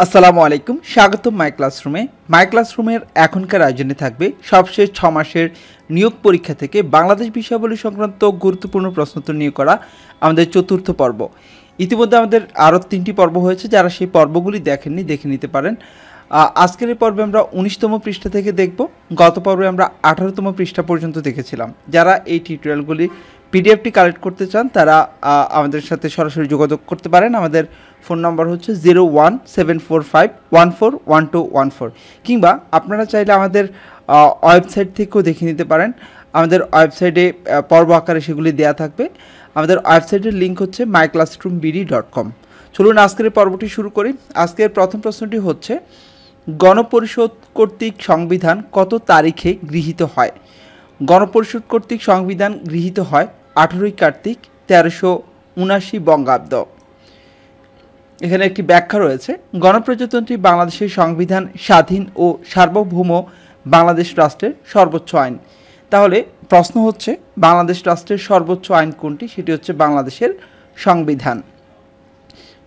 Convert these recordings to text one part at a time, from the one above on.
আসসালামু আলাইকুম, স্বাগতম মাই ক্লাসরুমে। মাই ক্লাসরুমের এখনকার আয়োজনে থাকবে সবশেষ 6 মাসের নিয়োগ পরীক্ষা থেকে বাংলাদেশ বিষয়াবলী সংক্রান্ত গুরুত্বপূর্ণ প্রশ্নোত্তর নিয়ে করা আমাদের চতুর্থ পর্ব। ইতিমধ্যে আমাদের আরও 3টি পর্ব হয়েছে, যারা সেই পর্বগুলি দেখেননি দেখে নিতে পারেন। আজকের এই পর্বে আমরা 19তম পৃষ্ঠা থেকে দেখব। গত পর্বে আমরা 18তম পৃষ্ঠা পর্যন্ত দেখেছিলাম। যারা এই টিউটোরিয়ালগুলি পিডিএফটি কালেক্ট করতে চান তারা আমাদের সাথে সরাসরি যোগাযোগ করতে পারেন। আমাদের ফোন নাম্বার হচ্ছে 01745141214, কিংবা আপনারা চাইলে আমাদের ওয়েবসাইট থেকেও দেখে নিতে পারেন। আমাদের ওয়েবসাইটে পর্ব আকারে সেগুলি দেওয়া থাকবে। আমাদের ওয়েবসাইটের লিঙ্ক হচ্ছে myclassroombd.com। চলুন আজকের পর্বটি শুরু করি। আজকের প্রথম প্রশ্নটি হচ্ছে, গণপরিষদ কর্তৃক সংবিধান কত তারিখে গৃহীত হয়? গণপরিষদ কর্তৃক সংবিধান গৃহীত হয় 18ই কার্তিক 1379 বঙ্গাব্দ। এখানে একটি ব্যাখ্যা রয়েছে। গণপ্রজাতন্ত্রী বাংলাদেশের সংবিধান স্বাধীন ও সার্বভৌম বাংলাদেশ রাষ্ট্রের সর্বোচ্চ আইন। তাহলে প্রশ্ন হচ্ছে, বাংলাদেশ রাষ্ট্রের সর্বোচ্চ আইন কোনটি? সেটি হচ্ছে বাংলাদেশের সংবিধান।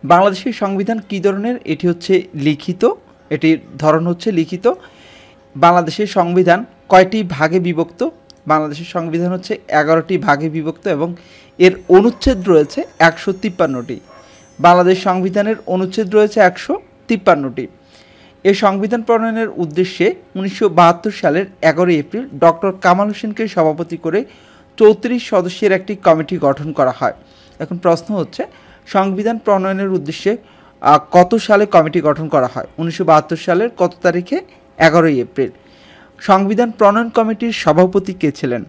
বাংলাদেশের সংবিধান কী ধরনের? এটি হচ্ছে লিখিত, এটির ধরন হচ্ছে লিখিত। বাংলাদেশের সংবিধান কয়টি ভাগে বিভক্ত? বাংলাদেশের সংবিধান হচ্ছে 11টি ভাগে বিভক্ত এবং এর অনুচ্ছেদ রয়েছে 153টি। বাংলাদেশ সংবিধানের অনুচ্ছেদ রয়েছে 153টি। এই সংবিধান প্রণয়নের উদ্দেশ্যে 1972 সালের 11 এপ্রিল ডক্টর কামাল হোসেনকে সভাপতি করে 34 সদস্যের একটি কমিটি গঠন করা হয়। এখন প্রশ্ন হচ্ছে, সংবিধান প্রণয়নের উদ্দেশ্যে কত সালে কমিটি গঠন করা হয়? 1972 সালের কত তারিখে? 11 এপ্রিল। সংবিধান প্রণয়ন কমিটির সভাপতি কে ছিলেন?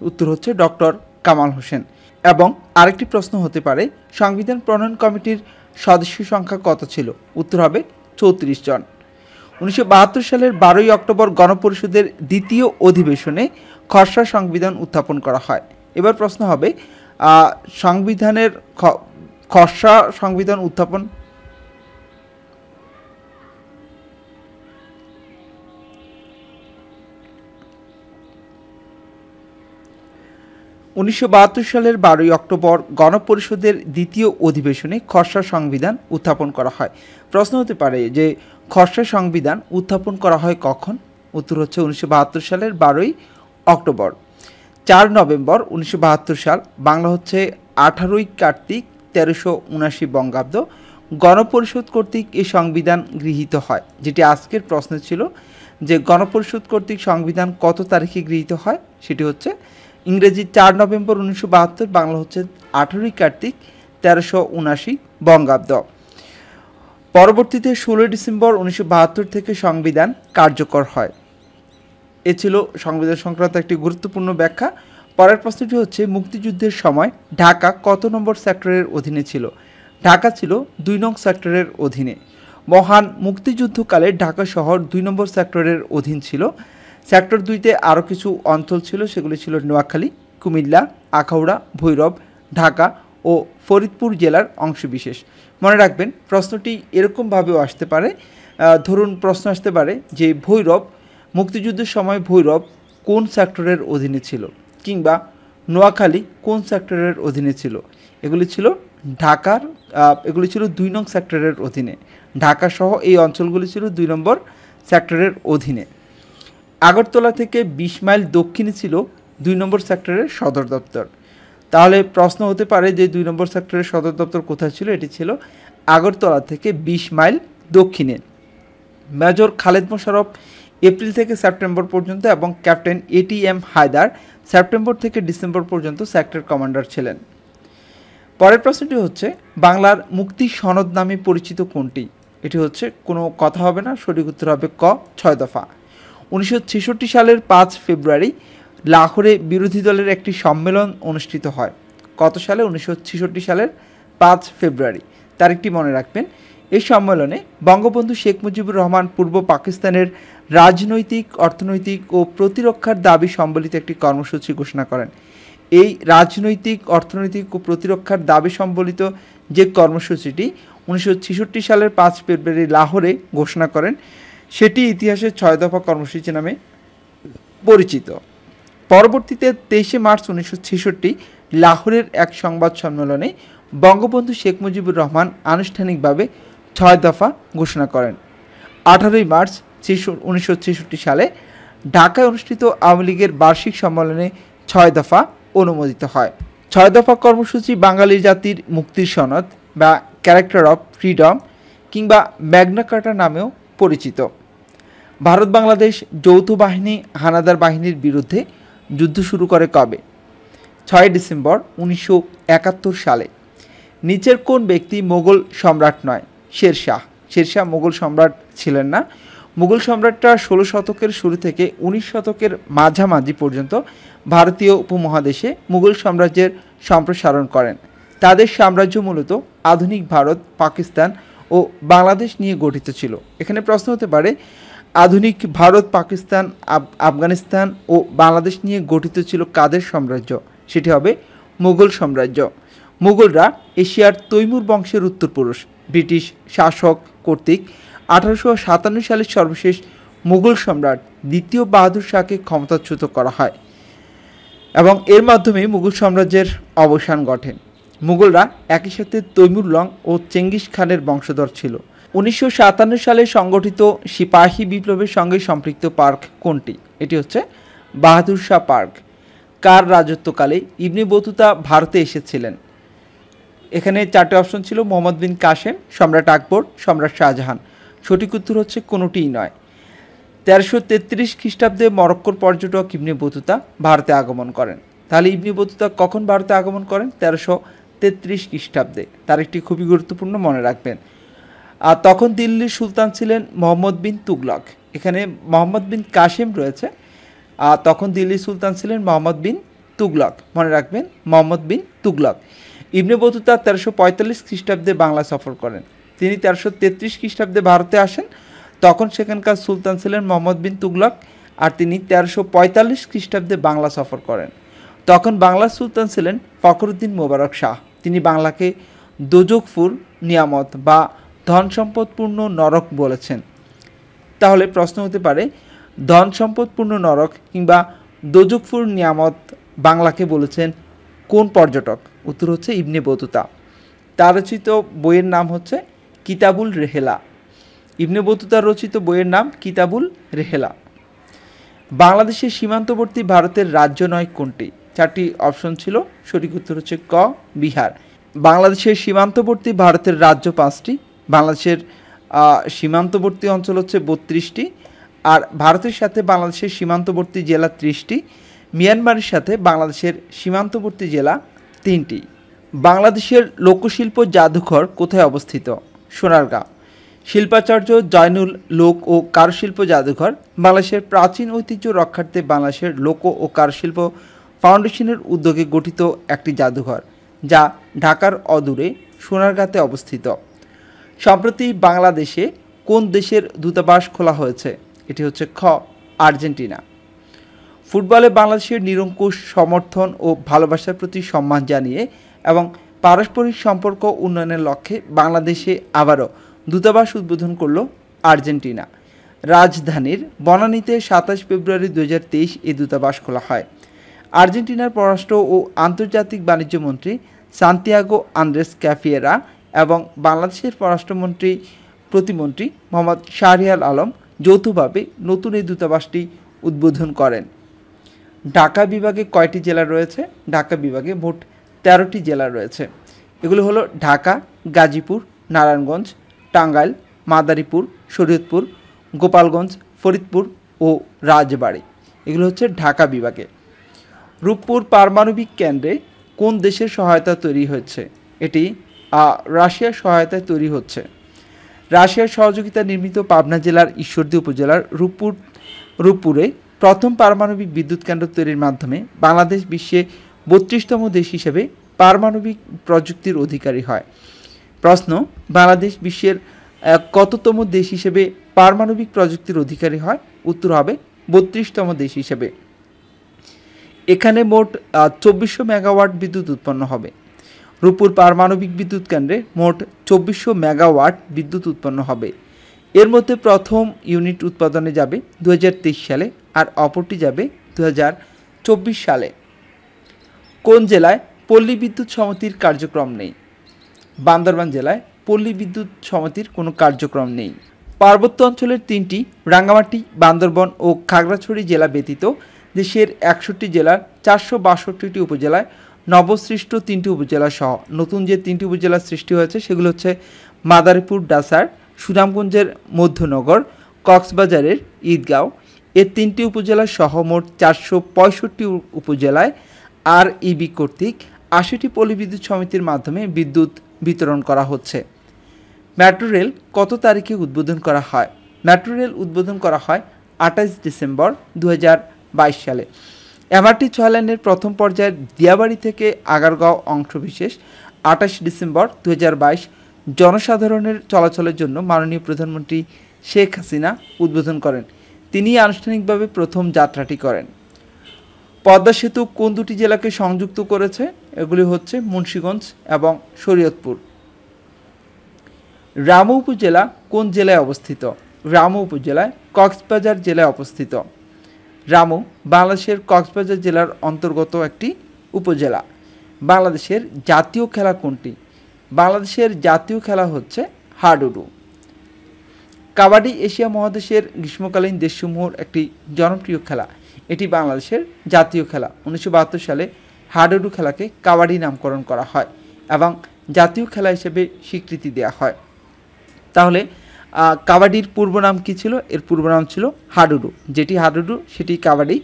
উত্তর হচ্ছে ডক্টর কামাল হোসেন। এবং আরেকটি প্রশ্ন হতে পারে, সংবিধান প্রণয়ন কমিটির সদস্য সংখ্যা কত ছিল? উত্তর হবে 34 জন। 1972 সালের 12ই অক্টোবর গণপরিষদের দ্বিতীয় অধিবেশনে খসড়া সংবিধান উত্থাপন করা হয়। এবার প্রশ্ন হবে, সংবিধানের খসড়া সংবিধান উত্থাপন 1972 সালের 12ই অক্টোবর গণপরিষদের দ্বিতীয় অধিবেশনে খসড়া সংবিধান উত্থাপন করা হয়। প্রশ্ন হতে পারে যে খসড়া সংবিধান উত্থাপন করা হয় কখন? উত্তর হচ্ছে 1972 সালের 12ই অক্টোবর। 4 নভেম্বর 1972 সাল, বাংলা হচ্ছে 18ই কার্তিক 1379 বঙ্গাব্দ গণপরিষদ কর্তৃক এই সংবিধান গৃহীত হয়। যেটি আজকের প্রশ্ন ছিল যে গণপরিষদ কর্তৃক সংবিধান কত তারিখে গৃহীত হয়, সেটি হচ্ছে ইংরেজি 4 নভেম্বর 1972, বাংলা হচ্ছে 18ই কার্তিক 1379 বঙ্গাব্দ। পরবর্তীতে 16 ডিসেম্বর 1972 থেকে সংবিধান কার্যকর হয়। এ ছিল সংবিধান সংক্রান্ত একটি গুরুত্বপূর্ণ ব্যাখ্যা। পরের প্রশ্নটি হচ্ছে, মুক্তিযুদ্ধের সময় ঢাকা কত নম্বর সেক্টরের অধীনে ছিল? ঢাকা ছিল 2 নং সেক্টরের অধীনে। মহান মুক্তিযুদ্ধকালে ঢাকা শহর 2 নম্বর সেক্টরের অধীন ছিল। সেক্টর 2তে আরও কিছু অঞ্চল ছিল, সেগুলি ছিল নোয়াখালী, কুমিল্লা, আখাউড়া, ভৈরব, ঢাকা ও ফরিদপুর জেলার অংশবিশেষ। মনে রাখবেন, প্রশ্নটি এরকমভাবেও আসতে পারে। ধরুন প্রশ্ন আসতে পারে যে ভৈরব, মুক্তিযুদ্ধের সময় ভৈরব কোন সেক্টরের অধীনে ছিল, কিংবা নোয়াখালী কোন সেক্টরের অধীনে ছিল। এগুলি ছিল এগুলি ছিল 2 নং সেক্টরের অধীনে। ঢাকা সহ এই অঞ্চলগুলি ছিল 2 নম্বর সেক্টরের অধীনে। আগরতলা থেকে 20 মাইল দক্ষিণে ছিল 2 নম্বর সেক্টরের সদর দপ্তর। তাহলে প্রশ্ন হতে পারে যে 2 নম্বর সেক্টরের সদর দপ্তর কোথায় ছিল? এটি ছিল আগরতলা থেকে 20 মাইল দক্ষিণে। মেজর খালেদ মোশাররফ এপ্রিল থেকে সেপ্টেম্বর পর্যন্ত এবং ক্যাপ্টেন ATM হায়দার সেপ্টেম্বর থেকে ডিসেম্বর পর্যন্ত সেক্টর কমান্ডার ছিলেন। পরের প্রশ্নটি হচ্ছে, বাংলার মুক্তি সনদ নামে পরিচিত কোনটি? এটি হচ্ছে কোনো কথা হবে না, সঠিক উত্তর হবে ক, 6 দফা। 1966 সালের 5 ফেব্রুয়ারি লাহোরে বিরোধী দলের একটি সম্মেলন অনুষ্ঠিত হয়। কত সালে? 1966 সালের 5 ফেব্রুয়ারি। তারিখটি মনে রাখবেন। এই সম্মেলনে বঙ্গবন্ধু শেখ মুজিবুর রহমান পূর্ব পাকিস্তানের রাজনৈতিক, অর্থনৈতিক ও প্রতিরক্ষার দাবি সম্বলিত একটি কর্মসূচি ঘোষণা করেন। এই রাজনৈতিক, অর্থনৈতিক ও প্রতিরক্ষার দাবি সম্বলিত যে কর্মসূচিটি 1966 সালের 5 ফেব্রুয়ারি লাহোরে ঘোষণা করেন, সেটি ইতিহাসের 6 দফা কর্মসূচি নামে পরিচিত। পরবর্তীতে 23 মার্চ 1966 লাহোরের এক সংবাদ সম্মেলনে বঙ্গবন্ধু শেখ মুজিবুর রহমান আনুষ্ঠানিকভাবে 6 দফা ঘোষণা করেন। 18 মার্চ 1966 সালে ঢাকায় অনুষ্ঠিত আওয়ামী লীগের বার্ষিক সম্মেলনে 6 দফা অনুমোদিত হয়। 6 দফা কর্মসূচি বাঙালি জাতির মুক্তির সনদ বা ক্যারেক্টার অফ ফ্রিডম কিংবা ম্যাগনা কার্টা নামেও পরিচিত। ভারত বাংলাদেশ যৌথ বাহিনী হানাদার বাহিনীর বিরুদ্ধে যুদ্ধ শুরু করে কবে? 6 ডিসেম্বর 1971 সালে। নিচের কোন ব্যক্তি মোগল সম্রাট নয়? শেরশাহ। শেরশাহ মোগল সম্রাট ছিলেন না। মুঘল সম্রাটরা 16 শতকের শুরু থেকে 19 শতকের মাঝামাঝি পর্যন্ত ভারতীয় উপমহাদেশে মুঘল সাম্রাজ্যের সম্প্রসারণ করেন। তাদের সাম্রাজ্য মূলত আধুনিক ভারত, পাকিস্তান ও বাংলাদেশ নিয়ে গঠিত ছিল। এখানে প্রশ্ন হতে পারে, আধুনিক ভারত, পাকিস্তান, আফগানিস্তান ও বাংলাদেশ নিয়ে গঠিত ছিল কাদের সাম্রাজ্য? সেটি হবে মুঘল সাম্রাজ্য। মুঘলরা এশিয়ার তৈমুর বংশের উত্তরপুরুষ। ব্রিটিশ শাসক কর্তৃক 1857 সালের সর্বশেষ মুঘল সম্রাট দ্বিতীয় বাহাদুর শাহকে ক্ষমতাচ্যুত করা হয় এবং এর মাধ্যমে মুঘল সাম্রাজ্যের অবসান ঘটে। মুঘলরা একই সাথে তৈমুর লং ও চেঙ্গিস খানের বংশধর ছিল। 1957 সালে সংগঠিত সিপাহী বিপ্লবের সঙ্গে সম্পৃক্ত পার্ক কোনটি? এটি হচ্ছে বাহাদুর শাহ পার্ক। কার রাজত্বকালে ইবনে বতুতা ভারতে এসেছিলেন? এখানে 4টে অপশন ছিল: মোহাম্মদ বিন কাসেম, সম্রাট আকবর, সম্রাট শাহজাহান। সঠিক উত্তর হচ্ছে কোনোটিই নয়। 1333 খ্রিস্টাব্দে মরক্কোর পর্যটক ইবনে বতুতা ভারতে আগমন করেন। তাহলে ইবনে বতুতা কখন ভারতে আগমন করেন? 1333 খ্রিস্টাব্দে। তার একটি খুবই গুরুত্বপূর্ণ, মনে রাখবেন। আর তখন দিল্লির সুলতান ছিলেন মোহাম্মদ বিন তুগলক। এখানে মোহাম্মদ বিন কাসেম রয়েছে, আর তখন দিল্লির সুলতান ছিলেন মোহাম্মদ বিন তুগলক। মনে রাখবেন, মোহাম্মদ বিন তুগলক। ইবনে বতুতা 1345 খ্রিস্টাব্দে বাংলা সফর করেন। তিনি 1333 খ্রিস্টাব্দে ভারতে আসেন। তখন সেখানকার সুলতান ছিলেন মোহাম্মদ বিন তুগলক, আর তিনি 1345 খ্রিস্টাব্দে বাংলা সফর করেন। তখন বাংলার সুলতান ছিলেন ফখরুদ্দীন মোবারক শাহ। তিনি বাংলাকে দোজখপুর নিয়ামত বা ধন সম্পদপূর্ণ নরক বলেছেন। তাহলে প্রশ্ন হতে পারে, ধন সম্পদপূর্ণ নরক কিংবা দোজখপুর নিয়ামত বাংলাকে বলেছেন কোন পর্যটক? উত্তর হচ্ছে ইবনে বতুতা। তার রচিত বইয়ের নাম হচ্ছে কিতাবুল রেহেলা। ইবনে বতুতার রচিত বইয়ের নাম কিতাবুল রেহেলা। বাংলাদেশের সীমান্তবর্তী ভারতের রাজ্য নয় কোনটি? 4টি অপশন ছিল, সঠিক উত্তর হচ্ছে ক, বিহার। বাংলাদেশের সীমান্তবর্তী ভারতের রাজ্য 5টি। বাংলাদেশের সীমান্তবর্তী অঞ্চল হচ্ছে 32টি, আর ভারতের সাথে বাংলাদেশের সীমান্তবর্তী জেলা 30টি। মিয়ানমারের সাথে বাংলাদেশের সীমান্তবর্তী জেলা 3টি। বাংলাদেশের লোকশিল্প জাদুঘর কোথায় অবস্থিত? সোনারগাঁও। শিল্পাচার্য জয়নুল লোক ও কারুশিল্প জাদুঘর বাংলাদেশের প্রাচীন ঐতিহ্য রক্ষার্থে বাংলাদেশের লোক ও কারুশিল্প ফাউন্ডেশনের উদ্যোগে গঠিত একটি জাদুঘর, যা ঢাকার অদূরে সোনারগাঁতে অবস্থিত। সম্প্রতি বাংলাদেশে কোন দেশের দূতাবাস খোলা হয়েছে? এটি হচ্ছে খ, আর্জেন্টিনা। ফুটবলে বাংলাদেশের নিরঙ্কুশ সমর্থন ও ভালোবাসার প্রতি সম্মান জানিয়ে এবং পারস্পরিক সম্পর্ক উন্নয়নের লক্ষ্যে বাংলাদেশে আবারও দূতাবাস উদ্বোধন করল আর্জেন্টিনা। রাজধানীর বনানীতে 27 ফেব্রুয়ারি 2023 এই দূতাবাস খোলা হয়। আর্জেন্টিনার পররাষ্ট্র ও আন্তর্জাতিক বাণিজ্য মন্ত্রী সান্তিয়াগো আন্দ্রেস ক্যাফিয়েরা এবং বাংলাদেশের পররাষ্ট্রমন্ত্রী প্রতিমন্ত্রী মোহাম্মদ শাহরিয়ার আলম যৌথভাবে নতুন এই দূতাবাসটি উদ্বোধন করেন। ঢাকা বিভাগে কয়টি জেলা রয়েছে? ঢাকা বিভাগে মোট 13টি জেলা রয়েছে। এগুলো হলো ঢাকা, গাজীপুর, নারায়ণগঞ্জ, টাঙ্গাইল, মাদারীপুর, শরীয়তপুর, গোপালগঞ্জ, ফরিদপুর ও রাজবাড়ী। এগুলো হচ্ছে ঢাকা বিভাগে। রূপপুর পারমাণবিক কেন্দ্রে কোন দেশের সহায়তা তৈরি হচ্ছে? এটি রাশিয়ার সহায়তায় তৈরি হচ্ছে। রাশিয়ার সহযোগিতা নির্মিত পাবনা জেলার ঈশ্বরদী উপজেলার রূপপুরে প্রথম পারমাণবিক বিদ্যুৎ কেন্দ্র তৈরির মাধ্যমে বাংলাদেশ বিশ্বে 32তম দেশ হিসেবে পারমাণবিক প্রযুক্তির অধিকারী হয়। প্রশ্ন, বাংলাদেশ বিশ্বের কততম দেশ হিসেবে পারমাণবিক প্রযুক্তির অধিকারী হয়? উত্তর হবে 32তম দেশ হিসেবে। এখানে মোট 2400 মেগাওয়াট বিদ্যুৎ উৎপন্ন হবে। রূপপুর পারমাণবিক বিদ্যুৎ কেন্দ্রে মোট 2400 মেগাওয়াট বিদ্যুৎ উৎপন্ন হবে। এর মধ্যে প্রথম ইউনিট উৎপাদনে যাবে 2023 সালে, আর অপরটি যাবে 2024 সালে। কোন জেলায় পল্লী বিদ্যুৎ সমিতির কার্যক্রম নেই? বান্দরবান জেলায় পল্লী বিদ্যুৎ সমিতির কোনো কার্যক্রম নেই। পার্বত্য অঞ্চলের 3টি রাঙ্গামাটি, বান্দরবন ও খাগড়াছড়ি জেলা ব্যতীত দেশের 61 জেলার 462টি উপজেলায় নবসৃষ্ট 3টি উপজেলা সহ নতুন যে 3টি উপজেলা সৃষ্টি হয়েছে সেগুলো হচ্ছে মাদারীপুর ডাসার, সুনামগঞ্জের মধ্যনগর, কক্সবাজারের ঈদগাঁও। এ 3টি উপজেলা সহ মোট 465 উপজেলায় REB কর্তৃক 80টি পল্লী বিদ্যুৎ সমিতির মাধ্যমে বিদ্যুৎ বিতরণ করা হচ্ছে। মেট্রো রেল কত তারিখে উদ্বোধন করা হয়? মেট্রো রেল উদ্বোধন করা হয় 28 ডিসেম্বর 2022 সালে। MRT 6 লাইনের প্রথম পর্যায়ের দিয়াবাড়ি থেকে আগারগাঁও অংশবিশেষ 28 ডিসেম্বর 2022 জনসাধারণের চলাচলের জন্য মাননীয় প্রধানমন্ত্রী শেখ হাসিনা উদ্বোধন করেন। তিনি আনুষ্ঠানিকভাবে প্রথম যাত্রাটি করেন। পদ্মা সেতু কোন দুটি জেলাকে সংযুক্ত করেছে? এগুলি হচ্ছে মুন্সিগঞ্জ এবং শরীয়তপুর। রামু উপজেলা কোন জেলায় অবস্থিত? রামু উপজেলায় কক্সবাজার জেলায় অবস্থিত। রামু বাংলাদেশের কক্সবাজার জেলার অন্তর্গত একটি উপজেলা। বাংলাদেশের জাতীয় খেলা কোনটি? বাংলাদেশের জাতীয় খেলা হচ্ছে হাডুডু। কাবাডি এশিয়া মহাদেশের গ্রীষ্মকালীন দেশসমূহের একটি জনপ্রিয় খেলা। এটি বাংলাদেশের জাতীয় খেলা। 1972 সালে হাডুডু খেলাকে কাবাডি নামকরণ করা হয় এবং জাতীয় খেলা হিসেবে স্বীকৃতি দেওয়া হয়। তাহলে কাবাডির পূর্ব নাম কী ছিল? এর পূর্ব নাম ছিল হাডুডু। যেটি হাডুডু সেটি কাবাডি।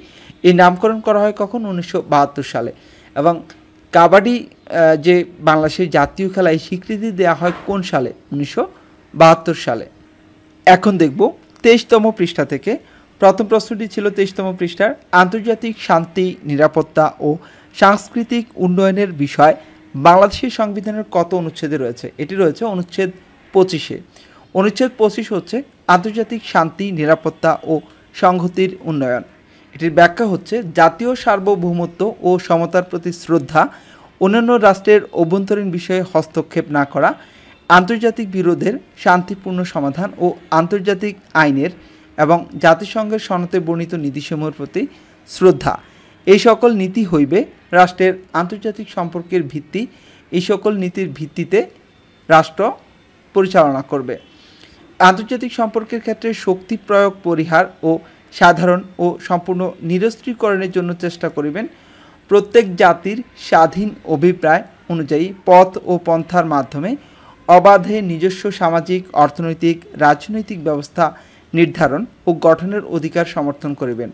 এই নামকরণ করা হয় কখন? 1972 সালে। এবং কাবাডি যে বাংলাদেশের জাতীয় খেলায় স্বীকৃতি দেওয়া হয় কোন সালে? 1972 সালে। এখন দেখব 23তম পৃষ্ঠা থেকে। প্রথম প্রশ্নটি ছিল 23তম পৃষ্ঠার, আন্তর্জাতিক শান্তি, নিরাপত্তা ও সাংস্কৃতিক উন্নয়নের বিষয় বাংলাদেশের সংবিধানের কত অনুচ্ছেদে রয়েছে? এটি রয়েছে অনুচ্ছেদ 25-এ। অনুচ্ছেদ 25 হচ্ছে আন্তর্জাতিক শান্তি, নিরাপত্তা ও সংহতির উন্নয়ন। এটির ব্যাখ্যা হচ্ছে জাতীয় সার্বভৌমত্ব ও সমতার প্রতি শ্রদ্ধা, অন্যান্য রাষ্ট্রের অভ্যন্তরীণ বিষয়ে হস্তক্ষেপ না করা, আন্তর্জাতিক বিরোধের শান্তিপূর্ণ সমাধান ও আন্তর্জাতিক আইনের এবং জাতিসংঘের সনদে বর্ণিত নীতিসমূহের প্রতি শ্রদ্ধা। এই সকল নীতি হইবে রাষ্ট্রের আন্তর্জাতিক সম্পর্কের ভিত্তি। এই সকল নীতির ভিত্তিতে রাষ্ট্র পরিচালনা করবে। আন্তর্জাতিক সম্পর্কের ক্ষেত্রে শক্তি প্রয়োগ পরিহার ও সাধারণ ও সম্পূর্ণ নিরস্ত্রীকরণের জন্য চেষ্টা করিবেন। প্রত্যেক জাতির স্বাধীন অভিপ্রায় অনুযায়ী পথ ও পন্থার মাধ্যমে অবাধে নিজস্ব সামাজিক, অর্থনৈতিক, রাজনৈতিক ব্যবস্থা নির্ধারণ ও গঠনের অধিকার সমর্থন করিবেন।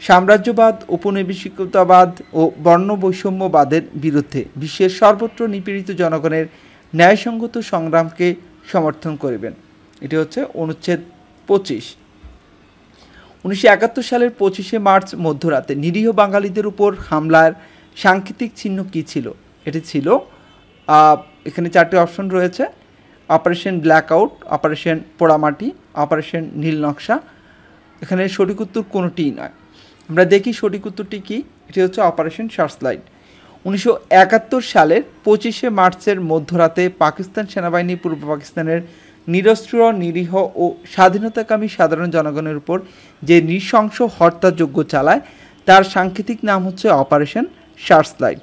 সাম্রাজ্যবাদ, উপনিবেশিকতাবাদ ও বর্ণ বৈষম্যবাদের বিরুদ্ধে বিশ্বের সর্বত্র নিপীড়িত জনগণের ন্যায়সঙ্গত সংগ্রামকে সমর্থন করিবেন। এটি হচ্ছে অনুচ্ছেদ 25। 1971 সালের 25শে মার্চ মধ্যরাতে নিরীহ বাঙালিদের উপর হামলার সাংকেতিক চিহ্ন কী ছিল? এটি ছিল, এখানে 4টি অপশন রয়েছে: অপারেশন ব্ল্যাকআউট, অপারেশন পোড়ামাটি, অপারেশন নীল নকশা। এখানে সঠিক উত্তর কোনোটিই নয়। আমরা দেখি সঠিক উত্তরটি কী। এটি হচ্ছে অপারেশন সার্চলাইট। 1971 সালের 25শে মার্চের মধ্যরাতে পাকিস্তান সেনাবাহিনী পূর্ব পাকিস্তানের নিরস্ত্র, নিরীহ ও স্বাধীনতাকামী সাধারণ জনগণের উপর যে নৃশংস হত্যাযজ্ঞ চালায় তার সাংকেতিক নাম হচ্ছে অপারেশন সার্চলাইট।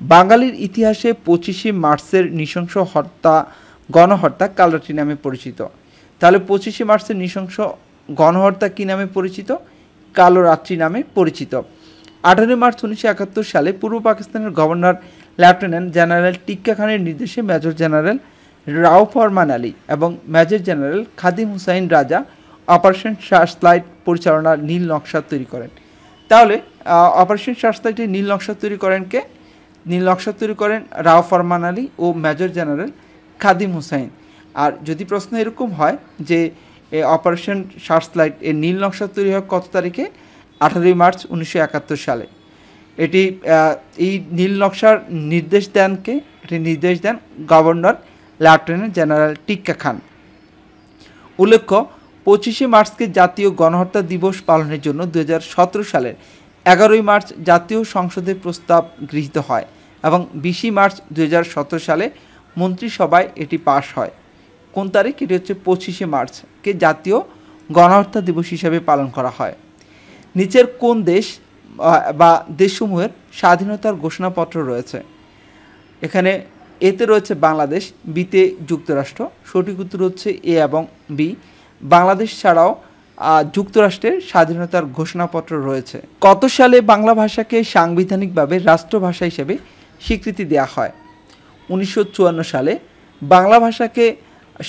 বাঙালির ইতিহাসে 25শে মার্চের নৃশংস গণহত্যা কালরাত্রি নামে পরিচিত। তাহলে 25শে মার্চের নৃশংস গণহত্যা কী নামে পরিচিত? কালো রাত্রি নামে পরিচিত। 18 মার্চ 1971 সালে পূর্ব পাকিস্তানের গভর্নর লেফটেন্যান্ট জেনারেল টিক্কা খানের নির্দেশে মেজর জেনারেল রাও ফরমান আলী এবং মেজর জেনারেল খাদিম হুসাইন রাজা অপারেশন সার্চলাইট পরিচালনার নীল নকশা তৈরি করেন। তাহলে অপারেশন সার্চলাইটের নীল নকশা তৈরি করেন কে? নীল নকশা তৈরি করেন রাও ফরমান আলী ও মেজর জেনারেল খাদিম হুসাইন। আর যদি প্রশ্ন এরকম হয় যে অপারেশন সার্চলাইট এর নীল নকশা তৈরি হয় কত তারিখে? 18 মার্চ 1971 সালে। এটি এই নীল নকশার নির্দেশ দেন কে? এটি নির্দেশ দেন গভর্নর লেফটেন্যান্ট জেনারেল টিক্কা খান। উল্লেখ্য, 25শে মার্চকে জাতীয় গণহত্যা দিবস পালনের জন্য 2017 সালের 11 মার্চ জাতীয় সংসদে প্রস্তাব গৃহীত হয় এবং 20 মার্চ 2017 সালে মন্ত্রিসভায় এটি পাশ হয়। কোন তারিখ? এটি হচ্ছে 25শে মার্চকে জাতীয় গণহত্যা দিবস হিসাবে পালন করা হয়। নিচের কোন দেশ বা দেশসমূহের স্বাধীনতার ঘোষণাপত্র রয়েছে? এখানে এতে রয়েছে বাংলাদেশ, বিতে যুক্তরাষ্ট্র। সঠিক উত্তর হচ্ছে এ এবং বি। বাংলাদেশ ছাড়াও যুক্তরাষ্ট্রের স্বাধীনতার ঘোষণাপত্র রয়েছে। কত সালে বাংলা ভাষাকে সাংবিধানিকভাবে রাষ্ট্রভাষা হিসেবে স্বীকৃতি দেওয়া হয়? 1954 সালে বাংলা ভাষাকে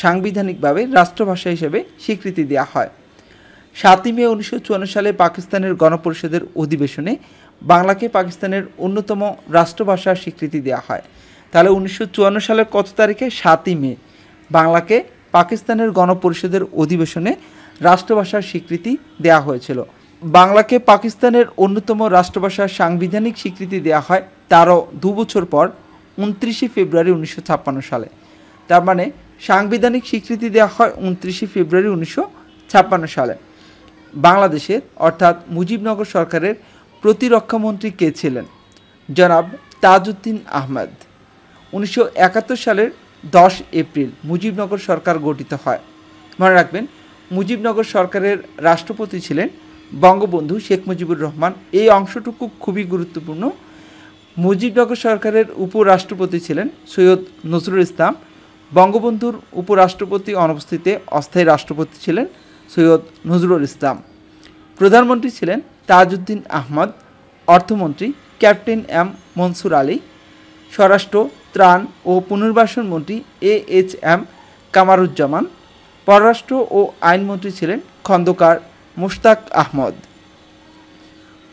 সাংবিধানিকভাবে রাষ্ট্রভাষা হিসেবে স্বীকৃতি দেওয়া হয়। 7 মে 1954 সালে পাকিস্তানের গণপরিষদের অধিবেশনে বাংলাকে পাকিস্তানের অন্যতম রাষ্ট্রভাষার স্বীকৃতি দেওয়া হয়। তাহলে 1954 সালের কত তারিখে? 7 মে বাংলাকে পাকিস্তানের গণপরিষদের অধিবেশনে রাষ্ট্রভাষার স্বীকৃতি দেওয়া হয়েছিল। বাংলাকে পাকিস্তানের অন্যতম রাষ্ট্রভাষার সাংবিধানিক স্বীকৃতি দেওয়া হয় তারও 2 বছর পর 29 ফেব্রুয়ারি 1956 সালে। তার মানে সাংবিধানিক স্বীকৃতি দেওয়া হয় 29 ফেব্রুয়ারি 1956 সালে। বাংলাদেশের অর্থাৎ মুজিবনগর সরকারের প্রতিরক্ষামন্ত্রী কে ছিলেন? জনাব তাজউদ্দিন আহমেদ। 1971 সালের 10 এপ্রিল মুজিবনগর সরকার গঠিত হয়। মনে রাখবেন, মুজিবনগর সরকারের রাষ্ট্রপতি ছিলেন বঙ্গবন্ধু শেখ মুজিবুর রহমান। এই অংশটুকু খুবই গুরুত্বপূর্ণ। মুজিবনগর সরকারের উপরাষ্ট্রপতি ছিলেন সৈয়দ নজরুল ইসলাম। বঙ্গবন্ধুর উপরাষ্ট্রপতি অনুপস্থিতিতে অস্থায়ী রাষ্ট্রপতি ছিলেন সৈয়দ নজরুল ইসলাম। প্রধানমন্ত্রী ছিলেন তাজউদ্দিন আহমদ। অর্থমন্ত্রী ক্যাপ্টেন এম মনসুর আলী। স্বরাষ্ট্র, ত্রাণ ও পুনর্বাসন মন্ত্রী এএইচ এম কামারুজ্জামান। পররাষ্ট্র ও আইনমন্ত্রী ছিলেন খন্দকার মুশতাক আহমদ।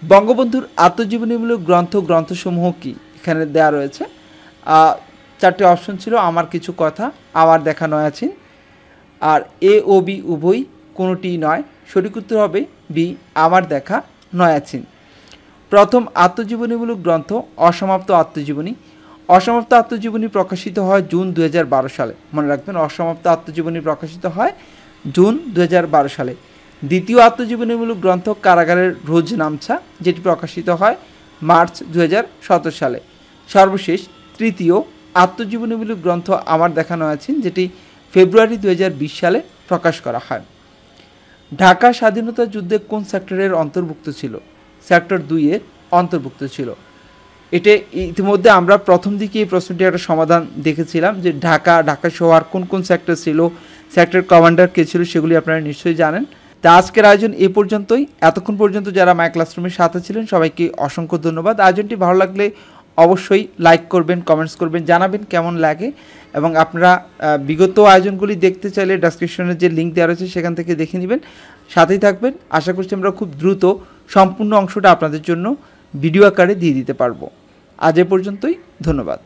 বঙ্গবন্ধুর আত্মজীবনীমূলক গ্রন্থসমূহ কি? এখানে দেওয়া রয়েছে 4টে অপশন ছিল। আমার কিছু কথা, আমার দেখা নয়াচিন। আর এ ও বি উভয় কোনোটিই নয়। সঠিক উত্তর হবে বি, আমার দেখা নয়াচিন। প্রথম আত্মজীবনীমূলক গ্রন্থ অসমাপ্ত আত্মজীবনী। অসমাপ্ত আত্মজীবনী প্রকাশিত হয় জুন 2012 সালে। মনে রাখবেন, অসমাপ্ত আত্মজীবনী প্রকাশিত হয় জুন 2012 সালে। দ্বিতীয় আত্মজীবনীমূলক গ্রন্থ কারাগারের রোজনামচা, যেটি প্রকাশিত হয় মার্চ 2017 সালে। সর্বশেষ তৃতীয় আত্মজীবনীমূলক গ্রন্থ আমার দেখা নয়াচিন, যেটি ফেব্রুয়ারি 2020 সালে প্রকাশ করা হয়। ঢাকা স্বাধীনতা যুদ্ধে কোন সেক্টরের অন্তর্ভুক্ত ছিল? সেক্টর 2 এর অন্তর্ভুক্ত ছিল। এটা ইতিমধ্যে আমরা প্রথম দিকে এই প্রশ্নটি একটা সমাধান দেখেছিলাম যে ঢাকা সহ আর কোন কোন সেক্টর ছিল, সেক্টর কমান্ডার কে ছিল, সেগুলি আপনারা নিশ্চয়ই জানেন। তা আজকের আয়োজন এ পর্যন্তই। এতক্ষণ পর্যন্ত যারা মাই ক্লাসরুমের সাথে ছিলেন সবাইকে অসংখ্য ধন্যবাদ। আয়োজনটি ভালো লাগলে অবশ্যই লাইক করবেন, কমেন্টস করবেন, জানাবেন কেমন লাগে। এবং আপনারা বিগত আয়োজনগুলি দেখতে চাইলে ডেসক্রিপশনের যে লিঙ্ক দেওয়া রয়েছে সেখান থেকে দেখে নেবেন। সাথেই থাকবেন। আশা করছি আমরা খুব দ্রুত সম্পূর্ণ অংশটা আপনাদের জন্য ভিডিও আকারে দিয়ে দিতে পারবো। আজ এ পর্যন্তই, ধন্যবাদ।